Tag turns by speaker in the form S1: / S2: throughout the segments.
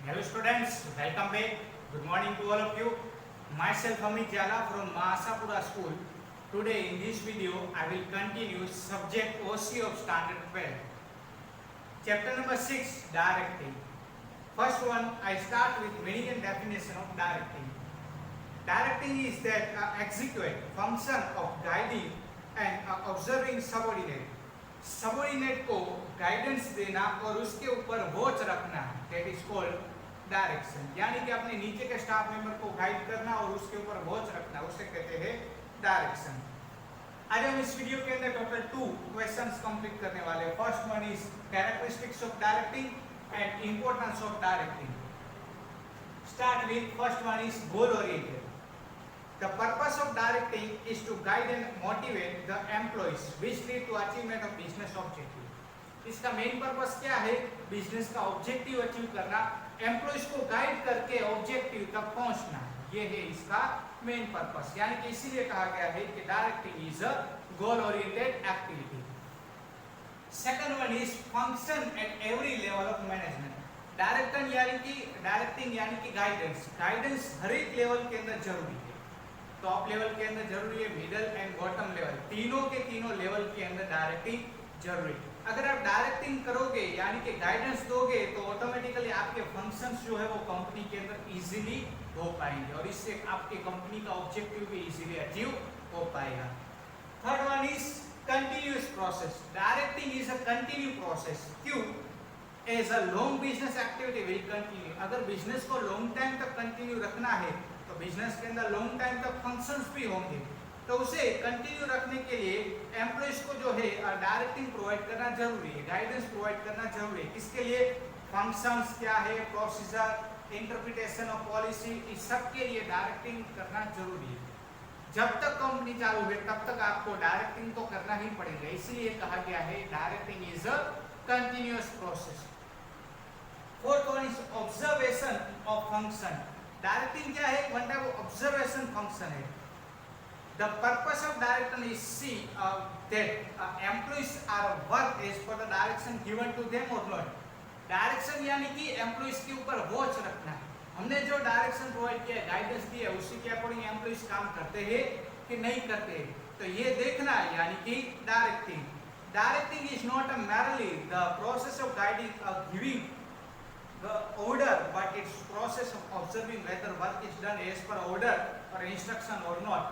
S1: Hello students, welcome back. Good morning to all of you. Myself Amit Jala from Mahasapura School. Today in this video I will continue subject OC of standard 12. Chapter number 6, directing. First one, I start with meaning and definition of directing. Directing is that execute function of guiding and observing subordinate. Subordinate को guidance देना और उसके ऊपर watch रखना, that is called direction. यानी कि अपने नीचे के स्टाफ मेंबर को गाइड करना और उसके ऊपर वॉच रखना, उसे कहते हैं डायरेक्शन। आज हम इस वीडियो के अंदर टोटल 2 क्वेश्चंस कंप्लीट करने वाले हैं। First one is characteristics of directing and importance of directing. Start with first one is goal oriented. The purpose of directing is to guide and motivate the employees which lead to achievement of business objective। इसका main purpose क्या है? Business का objective achieve करना, employees को guide करके objective तक पहुंचना, ये है इसका मेन पर्पस। यानी कि इसीलिए कहा गया है कि directing is a goal oriented activity. Second one is function at every level of management. Directing यानी कि गाइडेंस हर एक लेवल के अंदर जरूरी है। टॉप लेवल के अंदर जरूरी है, मिडल एंड बॉटम लेवल, तीनों के तीनों लेवल के अंदर डायरेक्टिंग जरूरी है। अगर आप डायरेक्टिंग करोगे यानी कि गाइडेंस दोगे तो ऑटोमेटिकली आपके फंक्शंस जो है वो कंपनी के अंदर इजीली हो पाएंगे और इससे आपके कंपनी का ऑब्जेक्टिव भी इजीली अचीव हो पाएगा। Third one is continuous process. Directing is a continue process. क्यों? As a long business activity will continue. अगर बिजनेस को लॉन्ग टाइम तक कंटिन्यू रखना है तो बिजनेस के अंदर लॉन्ग टाइम तक फंक्शंस भी होंगे, तो उसे कंटिन्यू रखने के लिए एम्प्लॉइज को जो है डायरेक्टिंग प्रोवाइड करना जरूरी है, गाइडेंस प्रोवाइड करना जरूरी है। किसके लिए? फंक्शंस क्या है, प्रोसीजर, इंटरप्रिटेशन ऑफ पॉलिसी, इस सब के लिए डायरेक्टिंग करना जरूरी है। जब तक कंपनी चालू है तब तक आपको डायरेक्टिंग तो करना ही पड़ेगा, इसीलिए कहा गया है directing is a continuous process. Fourth one is observation of function. Directing क्या है? One type of observation function है। The purpose of directing is see that employees are work as per the direction given to them और not. Direction यानी कि employees के ऊपर watch रखना है। हमने जो डायरेक्शन प्रोवाइड किया है, गाइडेंस दी है, उसी के अकॉर्डिंग एम्प्लॉइज काम करते हैं कि नहीं करते हैं, तो ये देखना है, यानी कि directing. Directing is not a merely the process of guiding giving the order, but it's process of observing whether work is done as per order or instruction or not।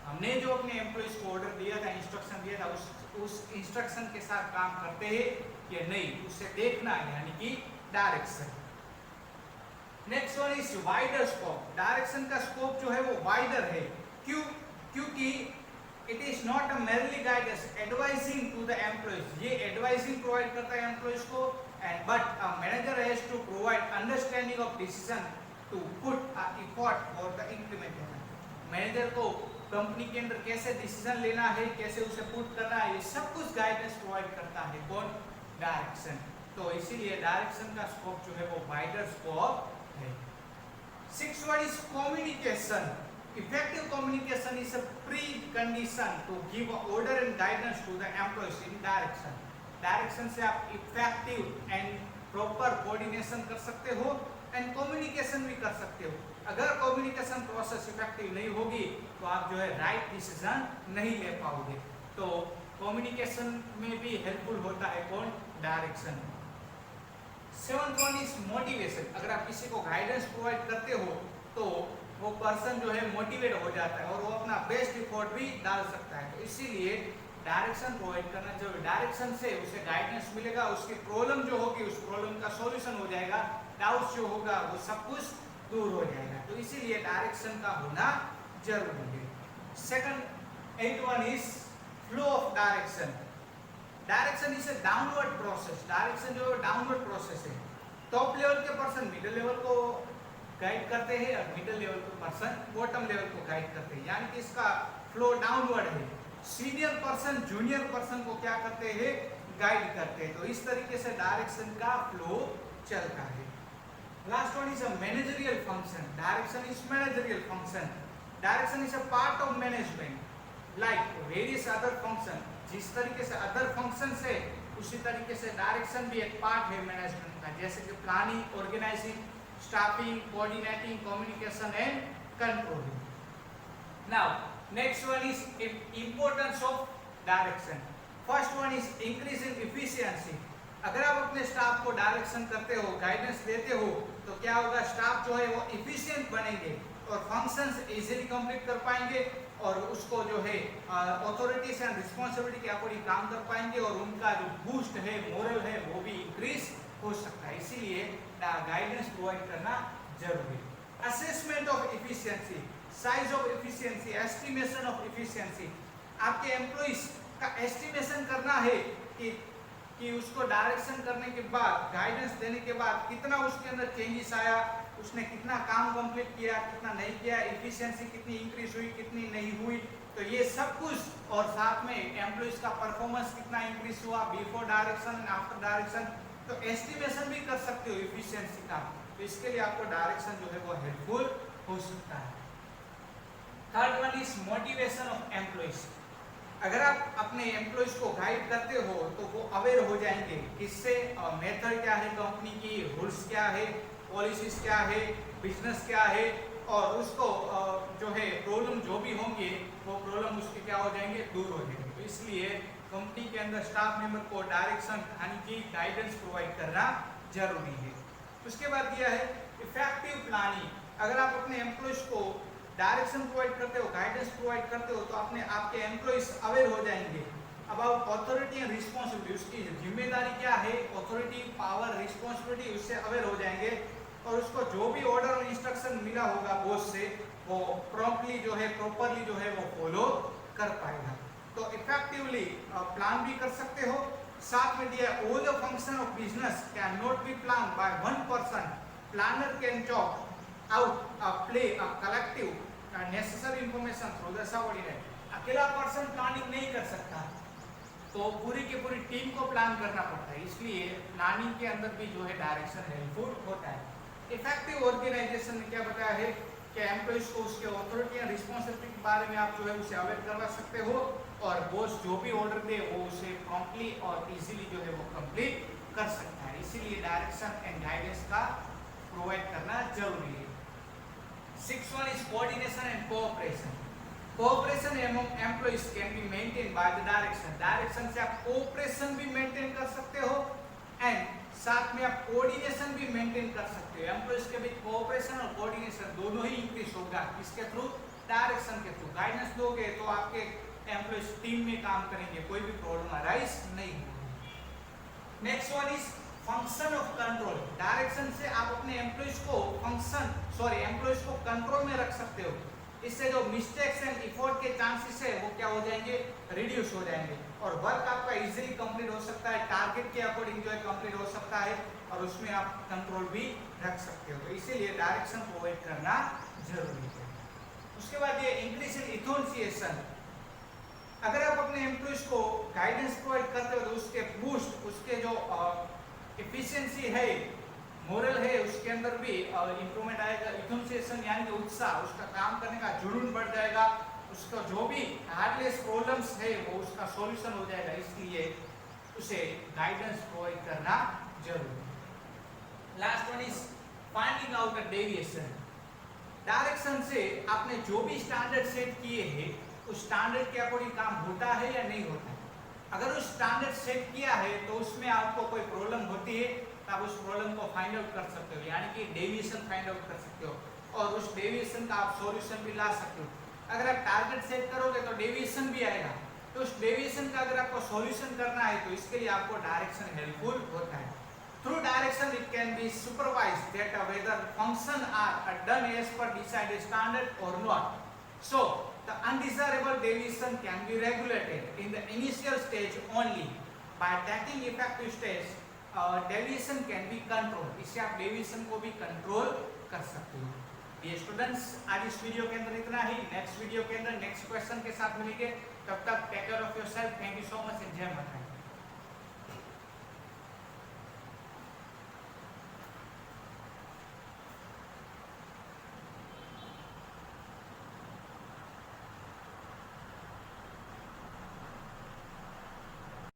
S1: हमने जो अपने एम्प्लॉइज को ऑर्डर दिया था, instruction दिया था, उस instruction के साथ काम करते हैं या नहीं, उसे देखना है, यानी कि direction. Next one is wider scope. Direction का स्कोप जो है वो वाइडर है। क्यों? क्योंकि it is not a merely guidance advising to the employees. ये एडवाइजिंग प्रोवाइड करता है एम्प्लॉइज को, and but a manager has to provide understanding of decision to put effort for the implementation। Manager को company के अंदर कैसे decision लेना है, कैसे उसे पुट करना है, ये सब कुछ गाइडेंस प्रोवाइड करता है कौन? डायरेक्शन। तो इसीलिए डायरेक्शन का स्कोप जो है वो वाइडर स्कोप है। Six one is communication. Effective communication is a precondition to give order and guidance to the employees in direction। Direction से आप इफेक्टिव एंड प्रॉपर कोऑर्डिनेशन कर सकते हो एंड कम्युनिकेशन भी कर सकते हो। अगर कम्युनिकेशन प्रोसेस इफेक्टिव नहीं होगी तो आप जो है राइट डिसीजन नहीं ले पाओगे। तो कम्युनिकेशन में भी हेल्पफुल होता है कौन? Direction. Seventh one is motivation. अगर आप किसी को गाइडेंस प्रोवाइड करते हो तो वो पर्सन जो है मोटिवेट हो जाता है और वो अपना बेस्ट एफर्ट भी डाल सकता है। तो इसीलिए डायरेक्शन प्रोवाइड करना जरूरी। डायरेक्शन से उसे गाइडेंस मिलेगा, उसकी प्रॉब्लम जो होगी उस प्रॉब्लम का सॉल्यूशन हो जाएगा, डाउट्स जो होगा वो सब कुछ दूर हो जाएगा। तो इसीलिए डायरेक्शन का होना जरूरी है। Second 8 one is flow of direction. Direction is a downward process. Direction जो डाउनवर्ड प्रोसेस है। टॉप लेवल के पर्सन मिडिल लेवल को गाइड करते हैं और मिडिल लेवल के पर्सन बॉटम लेवल को गाइड करते हैं, यानी कि इसका फ्लो डाउनवर्ड है। सीनियर पर्सन जूनियर पर्सन को क्या करते हैं? गाइड करते हैं। तो इस तरीके से डायरेक्शन का फ्लो चलता है। Last one is a managerial function. Direction is managerial function. Direction is a part of management like various other function. जिस तरीके से अदर फंक्शन है उसी तरीके से डायरेक्शन भी एक पार्ट है मैनेजमेंट का, जैसे कि planning, organising, staffing, coordinating, communication and controlling. Now next one is importance of direction. First one is increase in efficiency. अगर आप अपने स्टाफ को डायरेक्शन करते हो, गाइडेंस देते हो, तो क्या होगा, स्टाफ जो है वो इफिशिएंट बनेंगे और फंक्शंस इजीली कंप्लीट कर पाएंगे और उसको जो है अथॉरिटीज एंड रिस्पांसिबिलिटी के अकॉर्डिंग काम कर पाएंगे और उनका जो बूस्ट है, मोरल है, वो भी इंक्रीज हो सकता है। इसीलिए गाइडेंस प्रोवाइड करना जरूरी है। Assessment of efficiency, size of efficiency, estimation of efficiency. आपके एम्प्लॉइज का एस्टिमेशन करना है कि उसको डायरेक्शन करने के बाद, गाइडेंस देने के बाद कितना उसके अंदर चेंजेस आया, उसने कितना काम कंप्लीट किया, कितना नहीं किया, एफिशिएंसी कितनी इंक्रीज हुई, कितनी नहीं हुई, तो ये सब कुछ और साथ में एम्प्लॉइज का परफॉर्मेंस कितना इंक्रीज हुआ बिफोर डायरेक्शन, आफ्टर डायरेक्शन, तो एस्टिमेशन भी कर सकते हो एफिशिएंसी का। तो इसके लिए आपको डायरेक्शन जो है वो हेल्पफुल हो सकता है। Third one is motivation of employees. अगर आप अपने एम्प्लॉइज को गाइड करते हो तो वो अवेयर हो जाएंगे किससे, मेथड क्या है कंपनी की, रूल्स क्या है, पॉलिसीज क्या है, बिजनेस क्या है, और उसको जो है प्रॉब्लम जो भी होंगे वो प्रॉब्लम उसके क्या हो जाएंगे, दूर हो जाएंगे। तो इसलिए कंपनी के अंदर स्टाफ मेंबर को डायरेक्शन यानी कि गाइडेंस प्रोवाइड करना जरूरी है। उसके बाद दिया है इफेक्टिव प्लानिंग। अगर आप अपने एम्प्लॉइज को डायरेक्शन प्रोवाइड करते हो, गाइडेंस प्रोवाइड करते हो, तो अपने आपके एम्प्लॉइज अवेयर हो जाएंगे अबाउट अथॉरिटी एंड रिस्पांसिबिलिटी, उसकी जिम्मेदारी क्या है, अथॉरिटी, पावर, रिस्पांसिबिलिटी, उससे अवेयर हो जाएंगे और उसको जो भी ऑर्डर और इंस्ट्रक्शन मिला होगा बॉस से वो प्रॉम्प्टली जो है, प्रॉपरली जो है वो फॉलो कर पाएगा। तो इफेक्टिवली प्लान भी कर सकते हो। साथ में दिया all the function of business can not be plan by one person, planner can job out play a collective necessary information through the subordinate। अकेला पर्सन प्लानिंग नहीं कर सकता, तो पूरी की पूरी टीम को प्लान करना पड़ता है, इसलिए प्लानिंग के अंदर भी जो है डायरेक्शन हेल्पफुल होता है। इफेक्टिव ऑर्गेनाइजेशन ने क्या बताया है कि एम्प्लॉइज को उसके अथॉरिटी एंड रिस्पांसिबिलिटी के बारे में आप जो है उसे अवेयर करवा सकते हो और बॉस जो भी ऑर्डर दे वो उसे प्रॉम्प्टली और इजीली जो है वो कंप्लीट कर सकता है। इसीलिए डायरेक्शन एंड गाइडेंस का प्रोवाइड करना जरूरी है। Sixth one is coordination and cooperation. Cooperation among employees can be maintained by the direction. Direction से आप cooperation भी maintain कर सकते हो and साथ में आप coordination भी maintain कर सकते हो। Employees के बीच cooperation और coordination दोनों ही increase होगा, किसके थ्रू, डायरेक्शन के थ्रू। गाइडेंस दोगे तो आपके एम्प्लॉइज टीम में काम करेंगे, कोई भी प्रॉब्लम अराइज नहीं होगी। Next one is function of control. Direction से आप अपने एम्प्लॉइज को एम्प्लॉइज को कंट्रोल में रख सकते हो। इससे जो मिस्टेक्स एंड इफोर्ट के चांसेस है वो क्या हो जाएंगे, रिड्यूस हो जाएंगे और वर्क आपका इजीली कंप्लीट हो सकता है, टारगेट के अकॉर्डिंग जो है कंप्लीट हो सकता है और उसमें आप कंट्रोल भी रख सकते हो। तो इसीलिए डायरेक्शन प्रोवाइड करना जरूरी है। उसके बाद ये इंक्रीज इन एसोसिएशन। अगर आप अपने एम्प्लॉइज को गाइडेंस प्रोवाइड करते हो तो उसके बूस्ट, उसके जो एफिशिएंसी है, मोरल है, उसके अंदर भी इंप्रूवमेंट आएगा। एसोसिएशन यानी कि उत्साह, उसका काम करने का जुनून बढ़ जाएगा, उसका जो भी हार्डलेस प्रॉब्लम्स है वो उसका सॉल्यूशन हो जाएगा। इसलिए उसे गाइडेंस प्रोवाइड करना जरूरी है। Last one is finding out a deviation. Direction से आपने जो भी स्टैंडर्ड सेट किए हैं उस स्टैंडर्ड के अकॉर्डिंग काम होता है या नहीं होता है। अगर उस स्टैंडर्ड सेट किया है तो उसमें आपको कोई प्रॉब्लम होती है तो आप उस प्रॉब्लम को फाइंड आउट कर सकते हो, यानी कि डेविएशन फाइंड आउट कर सकते हो और उस डेविएशन का आप सॉल्यूशन भी ला सकते हो। अगर आप टारगेट सेट करोगे तो डेविएशन भी आएगा, तो उस डेविएशन का अगर आपको सॉल्यूशन करना है तो इसके लिए आपको डायरेक्शन हेल्पफुल होता है। Through direction it can be supervised that whether function are done as per decided standard or not. So the undesirable deviation can be regulated in the initial stage only. By taking effective steps, deviation can be controlled. इससे आप deviation को भी control कर सकते हो। ये students आज इस वीडियो के अंदर इतना ही। नेक्स्ट वीडियो के अंदर नेक्स्ट क्वेश्चन के साथ मिलेंगे। तब तक take care of yourself. Thank you so much and जय माता दी।